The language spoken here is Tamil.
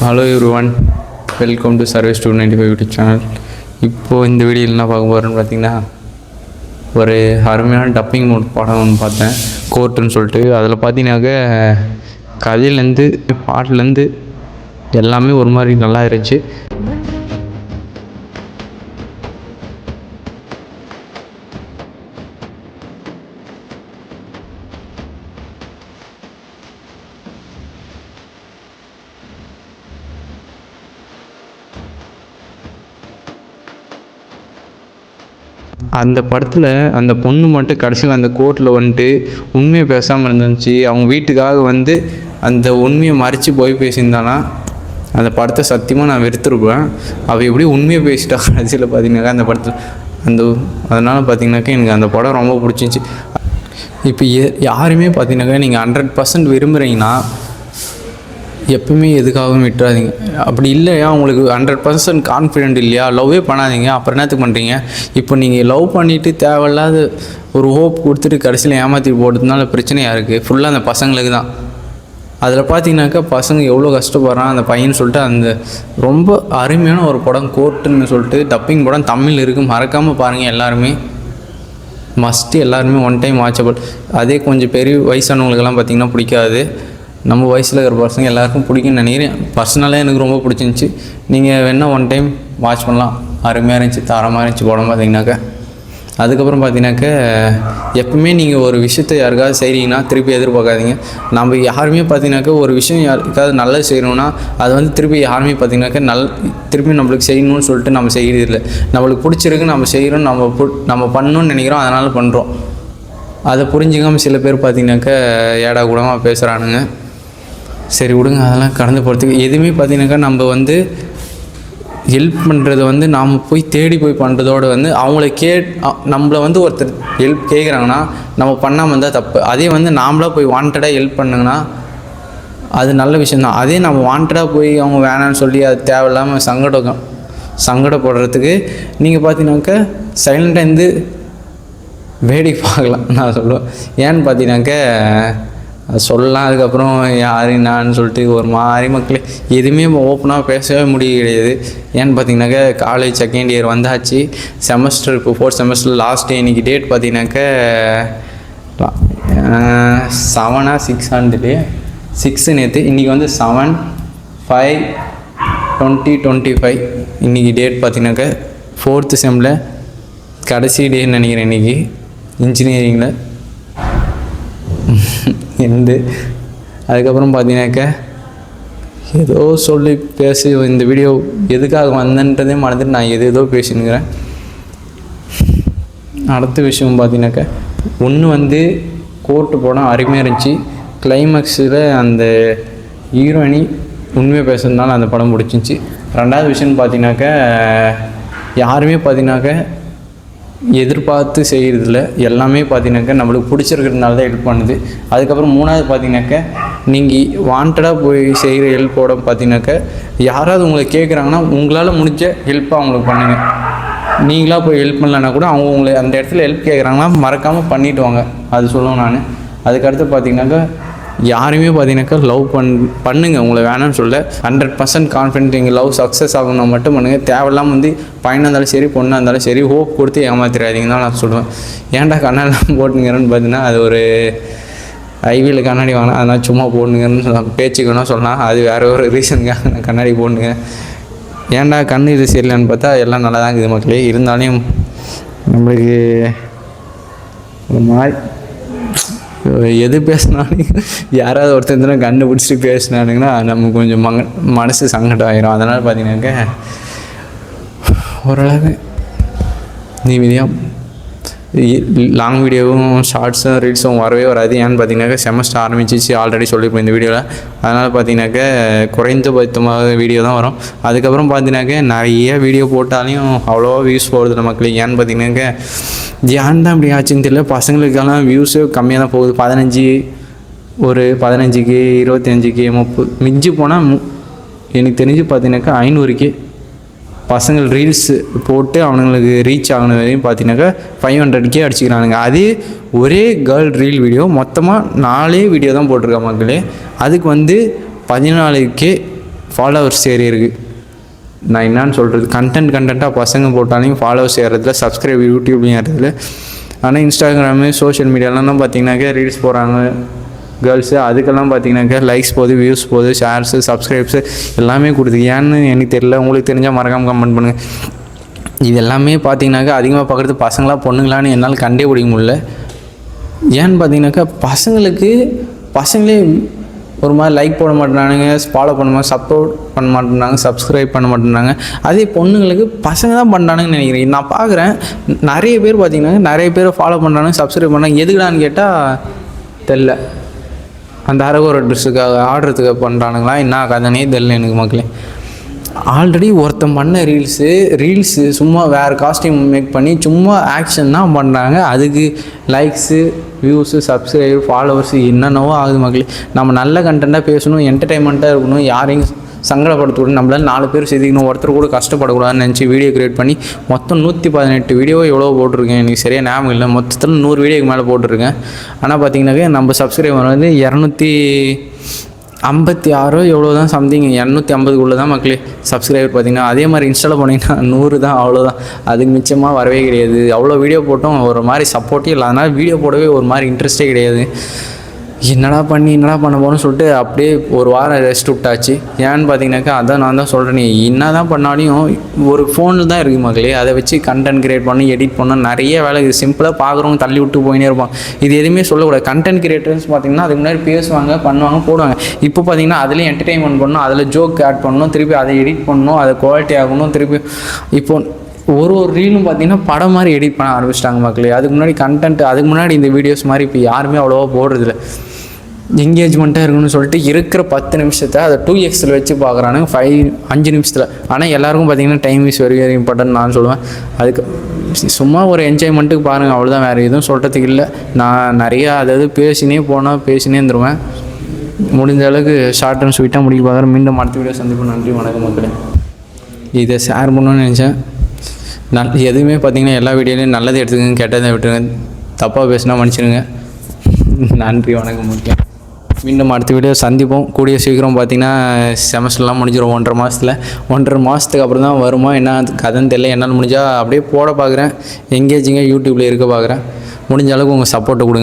Hello everyone, welcome to service 295 YouTube channel. இப்போது இந்த வீடியோவில் என்ன பார்க்க போகிறேன்னு பார்த்தீங்கன்னா, ஒரு அருமையான டப்பிங் மோட் படம் ஒன்று பார்த்தேன், கோர்ட்டுன்னு சொல்லிட்டு. அதில் பார்த்தீங்கன்னாக்க கதையிலேருந்து பாட்டுலேருந்து எல்லாமே ஒரு மாதிரி நல்லா இருந்துச்சு. அந்த படத்தில் அந்த பொண்ணு மட்டும் கடைசியில் அந்த கோர்ட்டில் வந்துட்டு உண்மையை பேசாமல் இருந்துச்சு. அவங்க வீட்டுக்காக வந்து அந்த உண்மையை மறைச்சி போய் பேசியிருந்தானா அந்த படத்தை சத்தியமாக நான் வெறுத்துருப்பேன். அவள் எப்படி உண்மையை பேசிட்டா கடைசியில் பார்த்தீங்கன்னாக்கா அந்த படத்தில் அதனால் பார்த்தீங்கன்னாக்கா எனக்கு அந்த படம் ரொம்ப பிடிச்சிருந்துச்சி. இப்போ யாருமே பார்த்தீங்கன்னாக்கா நீங்கள் 100% விரும்புகிறீங்கன்னா எப்பவுமே எதுக்காகவும் விட்டுறாதீங்க. அப்படி இல்லையா உங்களுக்கு 100% கான்ஃபிடென்ட் இல்லையா, லவ்வே பண்ணாதீங்க. அப்புறம் என்னத்துக்கு பண்ணுறீங்க? இப்போ நீங்கள் லவ் பண்ணிவிட்டு தேவையில்லாத ஒரு ஹோப் கொடுத்துட்டு கடைசியில் ஏமாற்றி போடுறதுனால பிரச்சனையாக இருக்குது. ஃபுல்லாக அந்த பசங்களுக்கு தான். அதில் பார்த்தீங்கன்னாக்கா பசங்க எவ்வளோ கஷ்டப்படுறான் அந்த பையன் சொல்லிட்டு அந்த ரொம்ப அருமையான ஒரு படம் கோர்ட்டுன்னு சொல்லிட்டு டப்பிங் படம் தமிழ் இருக்குது, மறக்காமல் பாருங்கள். எல்லாருமே மஸ்ட்டு, எல்லாருமே ஒன் டைம் வாட்சபிள். அதே கொஞ்சம் பெரிய வயசானவங்களுக்கெல்லாம் பார்த்திங்கன்னா பிடிக்காது. நம்ம வயசில் இருக்கிற பசங்க எல்லாருக்கும் பிடிக்கும்னு நினைக்கிறேன். பர்சனலாக எனக்கு ரொம்ப பிடிச்சிருந்துச்சி. நீங்கள் வேணால் ஒன் டைம் வாட்ச் பண்ணலாம். அருமையாக இருந்துச்சு, தரமாக இருந்துச்சு படம் பார்த்தீங்கன்னாக்கா. அதுக்கப்புறம் பார்த்தீங்கன்னாக்கா எப்பவுமே நீங்கள் ஒரு விஷயத்தை யாருக்காவது செய்கிறீங்கன்னா திருப்பி எதிர்பார்க்காதீங்க. நம்ம யாருமே பார்த்தீங்கன்னாக்கா ஒரு விஷயம் யாருக்காவது நல்லது செய்யணும்னா அது வந்து திருப்பி யாருமே பார்த்தீங்கன்னாக்கா திருப்பி நம்மளுக்கு செய்யணும்னு சொல்லிட்டு நம்ம செய்கிறது இல்லை. நம்மளுக்கு பிடிச்சிருக்கு, நம்ம செய்கிறோம், நம்ம பண்ணணும்னு நினைக்கிறோம், அதனால் பண்ணுறோம். அதை புரிஞ்சுக்காமல் சில பேர் பார்த்தீங்கன்னாக்கா ஏடா கூடமாக பேசுகிறானுங்க. சரி விடுங்க, அதெல்லாம் கடந்து போகிறதுக்கு. எதுவுமே பார்த்தீங்கன்னாக்கா நம்ம வந்து ஹெல்ப் பண்ணுறது வந்து நாம் போய் தேடி போய் பண்ணுறதோடு வந்து அவங்கள நம்மளை வந்து ஒருத்தர் ஹெல்ப் கேட்குறாங்கன்னா நம்ம பண்ணாமல் இருந்தால் தப்பு. அதே வந்து நாமளாக போய் வாண்டடாக ஹெல்ப் பண்ணுங்கன்னா அது நல்ல விஷயந்தான். அதே நம்ம வாண்டடாக போய் அவங்க வேணான்னு சொல்லி அது தேவையில்லாமல் சங்கடப்படுறதுக்கு நீங்கள் பார்த்தீங்கன்னாக்கா சைலண்டாக இருந்து வேடிக்கை பார்க்கலாம் நான் சொல்லுவேன். ஏன்னு பார்த்தீங்கன்னாக்கா சொல்லலாம். அதுக்கப்புறம் யார் என்னான்னு சொல்லிட்டு ஒரு மாதிரி மக்களே எதுவுமே ஓப்பனாக பேசவே முடிய கிடையாது. ஏன்னு பார்த்தீங்கன்னாக்கா காலேஜ் செகண்ட் இயர் வந்தாச்சு. செமஸ்டர் இப்போ 4th செமஸ்டர் லாஸ்ட் டே. இன்றைக்கி டேட் பார்த்தீங்கன்னாக்கா 7 6 6 நேற்று. இன்றைக்கி வந்து 7/5/2025 இன்றைக்கி டேட் பார்த்தீங்கன்னாக்கா 4th செம்மில் கடைசி டேன்னு நினைக்கிறேன் இன்றைக்கி இன்ஜினியரிங்கில் இருந்து. அதுக்கப்புறம் பார்த்தீங்கன்னாக்கா ஏதோ சொல்லி பேசி இந்த வீடியோ எதுக்காக வந்தேன்றதே மறந்துட்டு நான் ஏதோ பேசினுக்கிறேன். அடுத்த விஷயம் பார்த்தீங்கன்னாக்கா ஒன்று வந்து கோர்ட்டு படம் அருமையாக இருந்துச்சு. கிளைமேக்ஸில் அந்த ஹீரோயினி உண்மையாக பேசுறதுனால அந்த படம் பிடிச்சிருந்துச்சி. ரெண்டாவது விஷயம்னு பார்த்தீங்கன்னாக்கா யாருமே பார்த்தீங்கன்னாக்கா எதிர்பார்த்து செய்கிறதில்ல. எல்லாமே பார்த்தீங்கன்னாக்கா நம்மளுக்கு பிடிச்சிருக்கிறதுனால தான் ஹெல்ப் பண்ணுது. அதுக்கப்புறம் மூணாவது பார்த்தீங்கன்னாக்கா நீங்கள் வாண்டடாக போய் செய்கிற ஹெல்ப்போட பார்த்தீங்கன்னாக்கா யாராவது உங்களை கேட்குறாங்கன்னா உங்களால் முடிஞ்ச ஹெல்ப்பாக அவங்களுக்கு பண்ணுங்கள். நீங்களாக போய் ஹெல்ப் பண்ணலன்னா கூட அவங்க உங்களை அந்த இடத்துல ஹெல்ப் கேட்குறாங்கன்னா மறக்காமல் பண்ணிவிட்டு வாங்க. அது சொல்லுவேன் நான். அதுக்கடுத்து பார்த்தீங்கன்னாக்கா யாருமே பார்த்தீங்கன்னாக்கா லவ் பண்ணுங்கள். உங்களை வேணான்னு சொல்ல 100% கான்ஃபிடென்ட். நீங்கள் லவ் சக்ஸஸ் ஆகணும் மட்டும் பண்ணுங்கள். தேவையில்லாமல் வந்து பையனாக இருந்தாலும் சரி பொண்ணாக இருந்தாலும் சரி ஹோப் கொடுத்து ஏமாத்திராதீங்கன்னு தான் நான் சொல்லுவேன். ஏன்டா கண்ணாடிலாம் போட்டுங்கிறேன்னு பார்த்தீங்கன்னா அது ஒரு ஐவியில் கண்ணாடி வாங்கினா அதனால் சும்மா போடணுங்கன்னு பேச்சுக்கணும் சொல்லலாம். அது வேறு ஒரு ரீசனுக்காக நான் கண்ணாடி போடணுங்க. ஏன்டா கண்ணு இது சரியில்லைன்னு பார்த்தா எல்லாம் நல்லா தான் இருக்குது மக்களே. இருந்தாலும் நம்மளுக்கு ஒரு மாதிரி எது பேசினாலும் யாராவது ஒருத்தர் கண்ணு பிடிச்சிட்டு பேசினானுங்கன்னா நமக்கு கொஞ்சம் மனசு சங்கடம் ஆகிரும். அதனால் பார்த்தீங்கன்னாக்கா ஓரளவு நிம்மதியாக லாங் வீடியோவும் ஷார்ட்ஸும் ரீல்ஸும் வரவே வராது. ஏன்னு பார்த்தீங்கன்னாக்கா செமஸ்டர் ஆரம்பிச்சிச்சு ஆல்ரெடி சொல்லியிருப்போம் இந்த வீடியோவில். அதனால் பார்த்தீங்கன்னாக்கா குறைந்தபட்சமாக வீடியோ தான் வரும். அதுக்கப்புறம் பார்த்தீங்கன்னாக்கா நிறைய வீடியோ போட்டாலையும் அவ்வளோவா வியூஸ் போகிறது மக்களுக்கு. ஏன்னு பார்த்தீங்கன்னாக்கா ஏன் தான் இப்படி ஆச்சுன்னு தெரியல. பசங்களுக்கெல்லாம் வியூஸே கம்மியாக தான் போகுது. 15க்கு 25க்கு 30 மிஞ்சி போனால் எனக்கு தெரிஞ்சு பார்த்தீங்கன்னாக்கா 500க்கு பசங்கள் ரீல்ஸ் போட்டு அவனுங்களுக்கு ரீச் ஆகணும் வரையும் பார்த்தீங்கன்னாக்கா 500K அடிச்சுக்கிறானுங்க. அதே ஒரே கேர்ள் ரீல் வீடியோ மொத்தமாக 4 வீடியோ தான் போட்டிருக்கா மக்களே. அதுக்கு வந்து 14K ஃபாலோவர்ஸ் ஏறி இருக்குது. நான் என்னான்னு சொல்கிறது, கண்டென்ட்டாக பசங்க போட்டாலையும் ஃபாலோவர்ஸ் ஏறதில்ல, சப்ஸ்கிரைப் யூடியூப்லையும் ஏறதில்ல. ஆனால் இன்ஸ்டாகிராமு சோஷியல் மீடியாலாம் பார்த்தீங்கன்னாக்கா ரீல்ஸ் போகிறாங்க கேர்ள்ஸு, அதுக்கெல்லாம் பார்த்தீங்கன்னாக்கா லைக்ஸ் போகுது, வியூஸ் போகுது, ஷேர்ஸு, சப்ஸ்கிரைப்ஸு எல்லாமே கொடுக்குது. ஏன்னு எனக்கு தெரியல. உங்களுக்கு தெரிஞ்சால் மறக்காமல் கமெண்ட் பண்ணுங்கள். இது எல்லாமே பார்த்தீங்கன்னாக்கா அதிகமாக பார்க்குறது பசங்களாக பொண்ணுங்களான்னு என்னால் கண்டே பிடிக்க முடியல. ஏன்னு பார்த்தீங்கன்னாக்கா பசங்களே ஒரு மாதிரி லைக் போட மாட்டேறானுங்க, ஃபாலோ பண்ண மாதிரி சப்போர்ட் பண்ண மாட்டேறாங்க, சப்ஸ்கிரைப் பண்ண மாட்டேறாங்க. அதே பொண்ணுங்களுக்கு பசங்க தான் பண்ணுறானுங்கன்னு நினைக்கிறேன். நான் பார்க்குறேன் நிறைய பேர் பார்த்தீங்கன்னா நிறைய பேர் ஃபாலோ பண்ணுறாங்க, சப்ஸ்கிரைப் பண்ணுறாங்க. எதுக்குடான்னு கேட்டால் தெரில. அந்த அரகோர ட்ரெஸ்ஸுக்காக ஆடுறதுக்கு பண்ணுறானுங்களா என்ன கதனே தெரில எனக்கு மக்களே. ஆல்ரெடி ஒருத்தன் பண்ண ரீல்ஸு சும்மா வேறு காஸ்டியூம் மேக் பண்ணி சும்மா ஆக்ஷன் தான் பண்ணுறாங்க. அதுக்கு லைக்ஸு, வியூஸு, சப்ஸ்கிரைபர், ஃபாலோவர்ஸு என்னென்னவோ ஆகுது மக்களே. நம்ம நல்ல கண்டென்ட்டாக பேசணும், என்டர்டைன்மெண்ட்டாக இருக்கணும், யாரையும் சங்கடப்படுத்தக்கூடாது, நம்மளால் 4 பேர் சேர்த்திக்கணும், ஒருத்தர் கூட கஷ்டப்படக்கூடாதுன்னு நினச்சி வீடியோ க்ரியேட் பண்ணி மொத்தம் 118 வீடியோ எவ்வளோ போட்டிருக்கேன் எனக்கு சரியாக ஞாபகம் இல்லை. மொத்தத்தில் 100 வீடியோக்கு மேலே போட்டிருக்கேன். ஆனால் பார்த்தீங்கன்னாக்கா நம்ம சப்ஸ்கிரைபர் வந்து 256 எவ்வளோ தான் சம்திங், 250 தான் மக்களே சப்ஸ்கிரைபர் பார்த்தீங்கன்னா. அதே மாதிரி இன்ஸ்டாவில் போனீங்கன்னா 100 தான், அவ்வளோதான். அதுக்கு மிச்சமாக வரவே கிடையாது. அவ்வளோ வீடியோ போட்டோம், ஒரு மாதிரி சப்போர்ட்டே இல்லை. அதனால் வீடியோ போடவே ஒரு மாதிரி இன்ட்ரெஸ்ட்டே கிடையாது. என்னடா பண்ண போகணும்னு சொல்லிட்டு அப்படியே ஒரு வாரம் ரெஸ்ட் விட்டாச்சு. ஏன்னு பார்த்தீங்கன்னாக்கா அதான் நான் தான் சொல்கிறேன், நீ என்ன தான் பண்ணாலையும் ஒரு ஃபோனில் தான் இருக்குது மக்களே. அதை வச்சு கண்டென்ட் கிரியேட் பண்ணி எடிட் பண்ண நிறைய வேலை இருக்குது. சிம்பிளாக பார்க்குறவங்க தள்ளி விட்டு போயினே இருப்பான். இது எதுவுமே சொல்லக்கூடாது. கண்டென்ட் கிரியேட்டர்ஸ் பார்த்தீங்கன்னா அதுக்கு முன்னாடி பேசுவாங்க, பண்ணுவாங்க, போடுவாங்க. இப்போ பார்த்தீங்கன்னா அதில் என்டர்டெயின்மெண்ட் பண்ணணும், அதில் ஜோக் ஆட் பண்ணணும், திருப்பி அதை எடிட் பண்ணணும், அதை குவாலிட்டி ஆகணும். திருப்பி இப்போ ஒரு ரீலும் பார்த்தீங்கன்னா படம் மாதிரி எடிட் பண்ண ஆரம்பிச்சிட்டாங்க மக்களே. அதுக்கு முன்னாடி இந்த வீடியோஸ் மாதிரி இப்போ யாருமே அவ்வளோவா போடுறதில்ல. என்கேஜ்மெண்ட்டாக இருக்கணும்னு சொல்லிட்டு இருக்கிற 10 நிமிஷத்தை அதை 2xல் வச்சு பார்க்குறானுங்க 5 நிமிஷத்தில். ஆனால் எல்லாருக்கும் பார்த்தீங்கன்னா time is very very important நான் சொல்லுவேன். அதுக்கு சும்மா ஒரு என்ஜாய்மெண்ட்டுக்கு பாருங்கள், அவ்வளோதான். வேறு எதுவும் சொல்கிறதுக்கு இல்லை. நான் நிறையா அதாவது பேசினே இருந்துருவேன். முடிஞ்ச அளவுக்கு ஷார்ட் அண்ட் ஸ்வீட்டாக முடிக்க பார்க்குறேன். மீண்டும் அடுத்த வீடியோ சந்திப்போம். நன்றி, வணக்கம் மக்களே. இதை ஷேர் பண்ணணும்னு நினச்சேன். எதுவுமே பார்த்தீங்கன்னா எல்லா வீடியோலையும் நல்லதை எடுத்துக்கங்க, கெட்டதை விட்டுருங்க. தப்பாக பேசினா மன்னிச்சிடுங்க. நன்றி, வணக்கம் முக்கியம். மீண்டும் அடுத்த வீடியோ சந்திப்போம். கூடிய சீக்கிரம் பார்த்தீங்கன்னா செமஸ்டர்லாம் முடிஞ்சிடும். 1.5 மாதத்துக்கு அப்புறம் தான் வருமா என்ன கதைன்னு தெரியல. என்னால் முடிஞ்சால் அப்படியே போட பார்க்குறேன், எங்கேஜிங்காக யூடியூப்பில் இருக்க பார்க்குறேன். முடிஞ்ச அளவுக்கு உங்கள் சப்போர்ட்டை கொடுங்க.